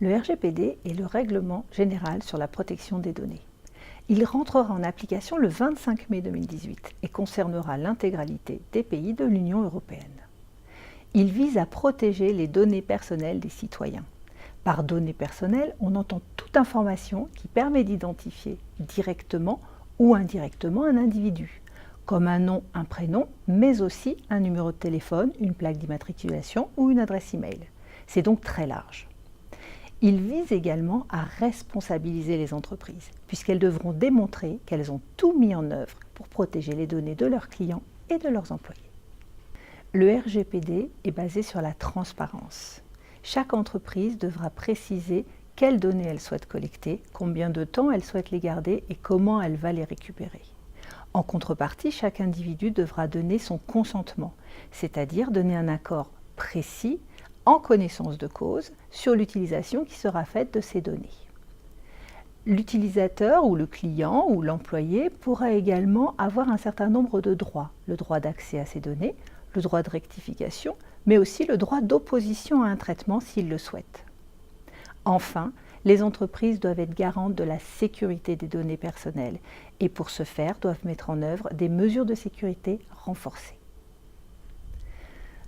Le RGPD est le règlement général sur la protection des données. Il rentrera en application le 25 mai 2018 et concernera l'intégralité des pays de l'Union européenne. Il vise à protéger les données personnelles des citoyens. Par données personnelles, on entend toute information qui permet d'identifier directement ou indirectement un individu, comme un nom, un prénom, mais aussi un numéro de téléphone, une plaque d'immatriculation ou une adresse e-mail. C'est donc très large. Il vise également à responsabiliser les entreprises, puisqu'elles devront démontrer qu'elles ont tout mis en œuvre pour protéger les données de leurs clients et de leurs employés. Le RGPD est basé sur la transparence. Chaque entreprise devra préciser quelles données elle souhaite collecter, combien de temps elle souhaite les garder et comment elle va les récupérer. En contrepartie, chaque individu devra donner son consentement, c'est-à-dire donner un accord précis, en connaissance de cause, sur l'utilisation qui sera faite de ces données. L'utilisateur ou le client ou l'employé pourra également avoir un certain nombre de droits. Le droit d'accès à ces données, le droit de rectification, mais aussi le droit d'opposition à un traitement s'il le souhaite. Enfin, les entreprises doivent être garantes de la sécurité des données personnelles et pour ce faire doivent mettre en œuvre des mesures de sécurité renforcées.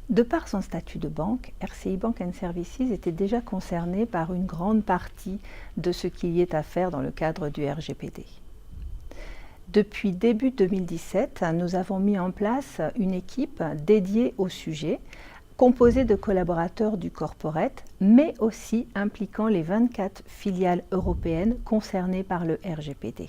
De par son statut de banque, RCI Bank & Services était déjà concerné par une grande partie de ce qu'il y est à faire dans le cadre du RGPD. Depuis début 2017, nous avons mis en place une équipe dédiée au sujet, composée de collaborateurs du corporate, mais aussi impliquant les 24 filiales européennes concernées par le RGPD.